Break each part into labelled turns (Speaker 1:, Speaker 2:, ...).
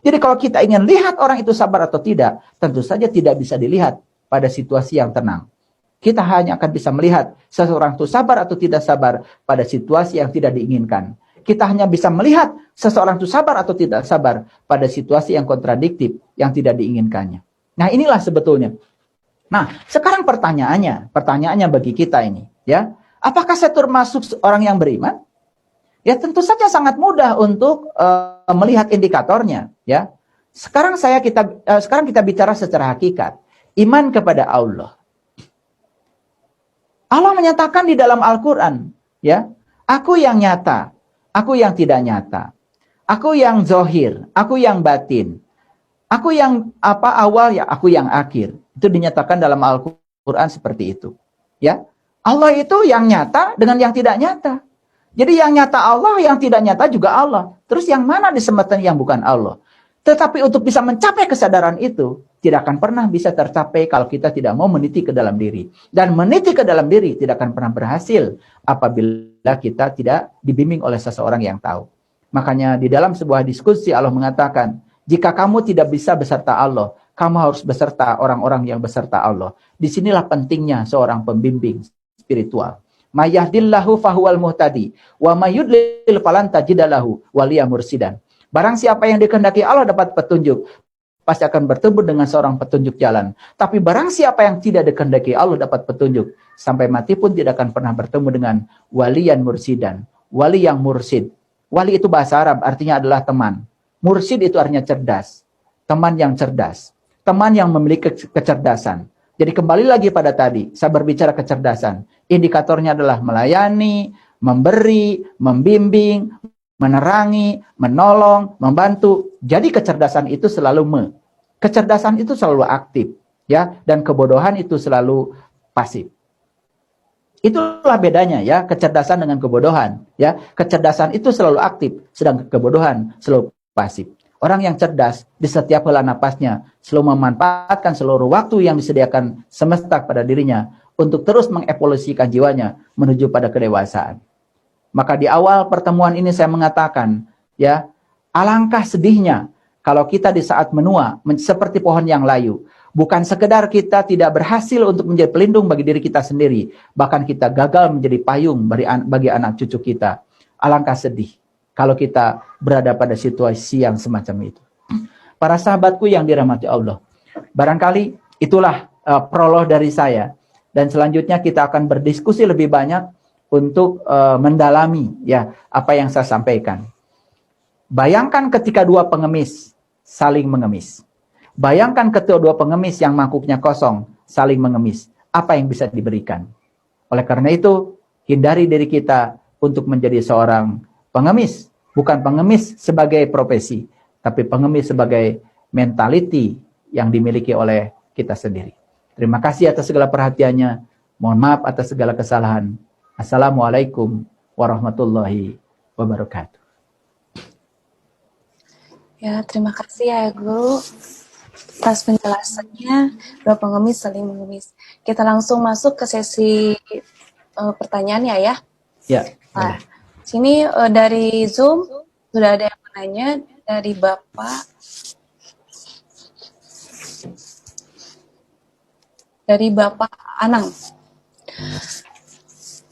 Speaker 1: Jadi kalau kita ingin lihat orang itu sabar atau tidak, tentu saja tidak bisa dilihat pada situasi yang tenang. Kita hanya akan bisa melihat seseorang itu sabar atau tidak sabar pada situasi yang tidak diinginkan. Kita hanya bisa melihat seseorang itu sabar atau tidak sabar pada situasi yang kontradiktif, yang tidak diinginkannya. Nah, inilah sebetulnya. Nah, sekarang pertanyaannya bagi kita ini, ya, apakah saya termasuk orang yang beriman? Ya, tentu saja sangat mudah untuk melihat indikatornya, ya. Sekarang kita bicara secara hakikat, iman kepada Allah. Allah menyatakan di dalam Al-Quran, ya, aku yang nyata, aku yang tidak nyata, aku yang zohir, aku yang batin, aku yang awal, ya aku yang akhir. Itu dinyatakan dalam Al-Quran seperti itu, ya. Allah itu yang nyata dengan yang tidak nyata. Jadi yang nyata Allah, yang tidak nyata juga Allah. Terus yang mana disembahkan yang bukan Allah? Tetapi untuk bisa mencapai kesadaran itu, tidak akan pernah bisa tercapai kalau kita tidak mau meniti ke dalam diri. Dan meniti ke dalam diri tidak akan pernah berhasil apabila kita tidak dibimbing oleh seseorang yang tahu. Makanya di dalam sebuah diskusi Allah mengatakan, jika kamu tidak bisa beserta Allah, kamu harus beserta orang-orang yang beserta Allah. Disinilah pentingnya seorang pembimbing spiritual. Mayahdillahu fahuwal muhtadi, wa mayudlil falan tajidalahu waliya mursidan. Barang siapa yang dikehendaki Allah dapat petunjuk, pasti akan bertemu dengan seorang petunjuk jalan. Tapi barang siapa yang tidak dikehendaki Allah dapat petunjuk, sampai mati pun tidak akan pernah bertemu dengan waliyan mursidan. Wali yang mursid. Wali itu bahasa Arab, artinya adalah teman. Mursid itu artinya cerdas. Teman yang cerdas. Teman yang memiliki kecerdasan. Jadi kembali lagi pada tadi, saya berbicara kecerdasan. Indikatornya adalah melayani, memberi, membimbing, menerangi, menolong, membantu. Jadi kecerdasan itu selalu kecerdasan itu selalu aktif, ya, dan kebodohan itu selalu pasif. Itulah bedanya, ya, kecerdasan dengan kebodohan, ya. Kecerdasan itu selalu aktif, sedangkan kebodohan selalu pasif. Orang yang cerdas di setiap hela napasnya selalu memanfaatkan seluruh waktu yang disediakan semesta pada dirinya untuk terus mengevolusikan jiwanya menuju pada kedewasaan. Maka di awal pertemuan ini saya mengatakan, ya, alangkah sedihnya kalau kita di saat menua seperti pohon yang layu. Bukan sekedar kita tidak berhasil untuk menjadi pelindung bagi diri kita sendiri, bahkan kita gagal menjadi payung bagi anak cucu kita. Alangkah sedih kalau kita berada pada situasi yang semacam itu. Para sahabatku yang dirahmati Allah, barangkali itulah prolog dari saya. Dan selanjutnya kita akan berdiskusi lebih banyak untuk mendalami, ya, apa yang saya sampaikan. Bayangkan ketika dua pengemis saling mengemis. Bayangkan ketika dua pengemis yang mangkuknya kosong saling mengemis. Apa yang bisa diberikan? Oleh karena itu, hindari diri kita untuk menjadi seorang pengemis. Bukan pengemis sebagai profesi, tapi pengemis sebagai mentality yang dimiliki oleh kita sendiri. Terima kasih atas segala perhatiannya. Mohon maaf atas segala kesalahan. Assalamualaikum warahmatullahi wabarakatuh.
Speaker 2: Ya, terima kasih ya Guru atas penjelasannya. Dua pengemis saling mengemis. Kita langsung masuk ke sesi pertanyaannya ya.
Speaker 1: Ya.
Speaker 2: Nah, sini dari Zoom sudah ada yang menanya dari Bapak Anang.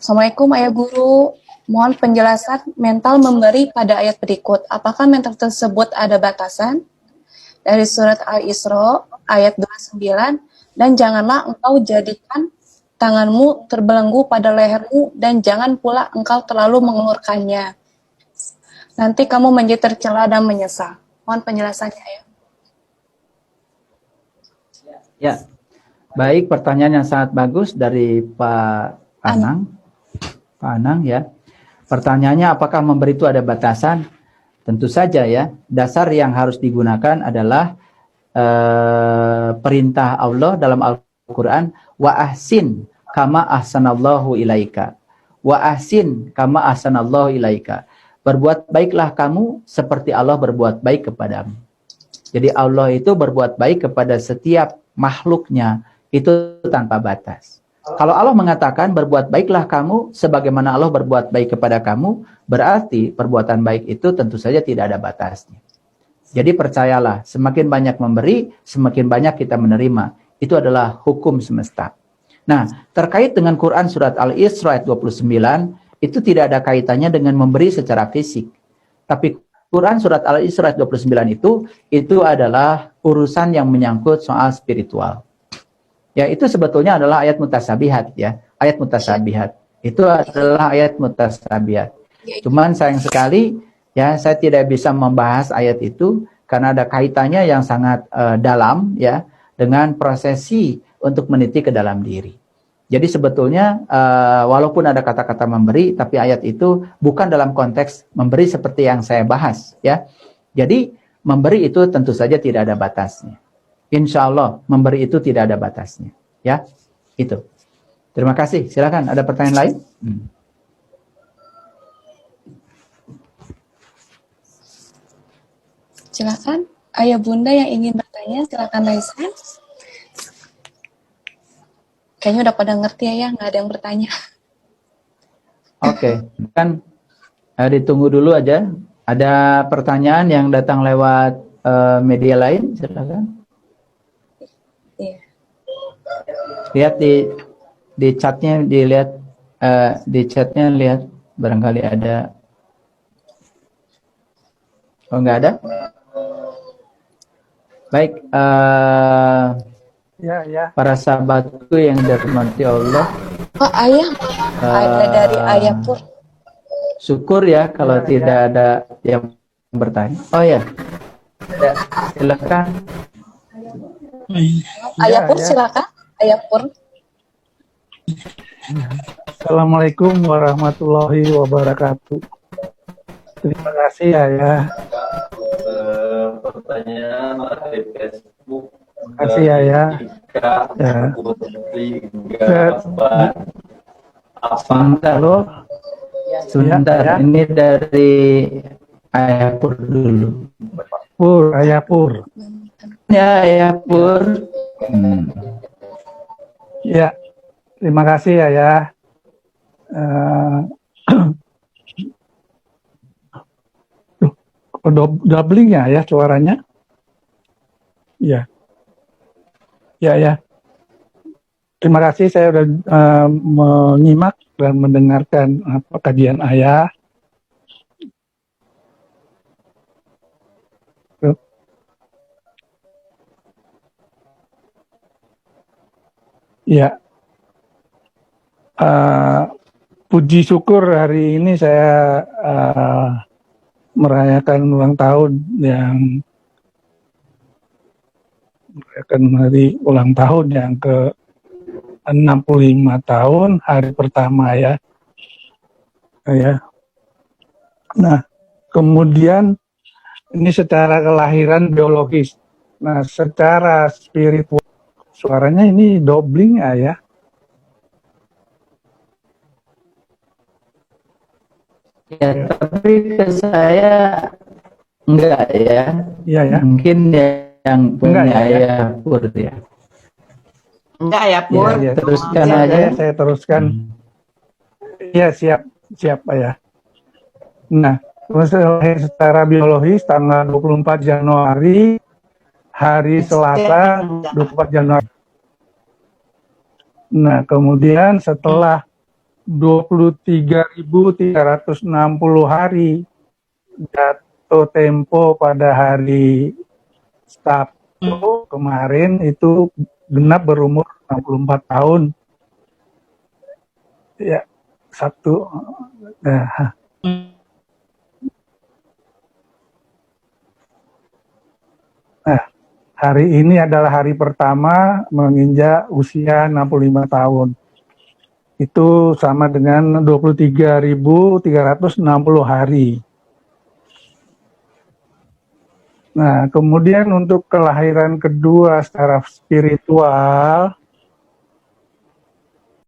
Speaker 2: Assalamualaikum Ayah Guru, mohon penjelasan mental memberi pada ayat berikut. Apakah mental tersebut ada batasan? Dari surat Al-Isra ayat 29, dan janganlah engkau jadikan tanganmu terbelenggu pada lehermu, dan jangan pula engkau terlalu mengulurkannya. Nanti kamu menjadi tercela dan menyesal. Mohon penjelasannya ya.
Speaker 1: Ya, baik, pertanyaan yang sangat bagus dari Pak Anang. Pak Anang, ya. Pertanyaannya, apakah memberi itu ada batasan? Tentu saja, ya. Dasar yang harus digunakan adalah perintah Allah dalam Al-Quran, wa ahsin kama ahsanallahu ilaika. Wa ahsin kama ahsanallahu ilaika. Berbuat baiklah kamu seperti Allah berbuat baik kepadamu. Jadi Allah itu berbuat baik kepada setiap makhluknya itu tanpa batas. Kalau Allah mengatakan berbuat baiklah kamu sebagaimana Allah berbuat baik kepada kamu, berarti perbuatan baik itu tentu saja tidak ada batasnya. Jadi percayalah, semakin banyak memberi, semakin banyak kita menerima. Itu adalah hukum semesta. Nah, terkait dengan Quran surat Al-Isra ayat 29, itu tidak ada kaitannya dengan memberi secara fisik. Tapi Quran surat Al-Isra ayat 29 itu adalah urusan yang menyangkut soal spiritual. Ya, itu sebetulnya adalah ayat mutasabihat ya. Ayat mutasabihat. Itu adalah ayat mutasabihat. Cuman sayang sekali ya, saya tidak bisa membahas ayat itu karena ada kaitannya yang sangat dalam ya dengan prosesi untuk meniti ke dalam diri. Jadi sebetulnya walaupun ada kata-kata memberi, tapi ayat itu bukan dalam konteks memberi seperti yang saya bahas ya. Jadi memberi itu tentu saja tidak ada batasnya. Insya Allah memberi itu tidak ada batasnya ya. Itu. Terima kasih. Silakan ada pertanyaan lain?
Speaker 2: Silakan, ayah bunda yang ingin bertanya, silakan raise hand. Kayaknya udah pada ngerti ya, nggak ada yang bertanya.
Speaker 1: Oke, kan ditunggu dulu aja. Ada pertanyaan yang datang lewat media lain, silakan.
Speaker 2: Iya.
Speaker 1: Lihat di chatnya, dilihat di chatnya, lihat barangkali ada. Oh, nggak ada? Baik,
Speaker 3: Ya.
Speaker 1: para sahabatku yang dirahmati Allah.
Speaker 2: Oh, ayah, ada dari ayah Pur.
Speaker 1: Syukur ya kalau tidak ada yang bertanya. Oh ya, silakan.
Speaker 2: Ayah Pur, silakan. Ayah Pur.
Speaker 3: Assalamualaikum warahmatullahi wabarakatuh. Terima kasih ya.
Speaker 4: Pertanyaan dari Facebook.
Speaker 3: Terima kasih ya. Ya.
Speaker 1: Sebentar loh. Sebentar,
Speaker 3: Ya.
Speaker 1: ini dari Ayah Pur dulu.
Speaker 3: Ayah Pur.
Speaker 1: Ya, Ayah Pur.
Speaker 3: Ya, terima kasih ya. Doubling ya suaranya. Ya. Terima kasih, saya sudah menyimak dan mendengarkan kajian ayah. Ya, puji syukur hari ini saya merayakan ulang tahun hari ulang tahun yang ke 65 tahun, hari pertama ya. Nah, kemudian ini secara kelahiran biologis. Nah, secara spiritual, suaranya ini doubling ya.
Speaker 1: Ya, tapi ke saya enggak ya.
Speaker 3: Iya ya.
Speaker 1: Mungkin yang punya Ayah Pur ya.
Speaker 5: Enggak ya, Pur.
Speaker 3: Ya,
Speaker 1: teruskan
Speaker 3: ya,
Speaker 1: aja.
Speaker 3: Saya teruskan. Iya, siap ya. Nah, secara biologis tanggal 24 Januari, hari Selasa 24 Januari. Nah, kemudian setelah 23.360 hari jatuh tempo pada hari Sabtu kemarin itu genap berumur 64 tahun. Ya, Sabtu. Nah, hari ini adalah hari pertama menginjak usia 65 tahun. Itu sama dengan 23.360 hari. Nah, kemudian untuk kelahiran kedua secara spiritual,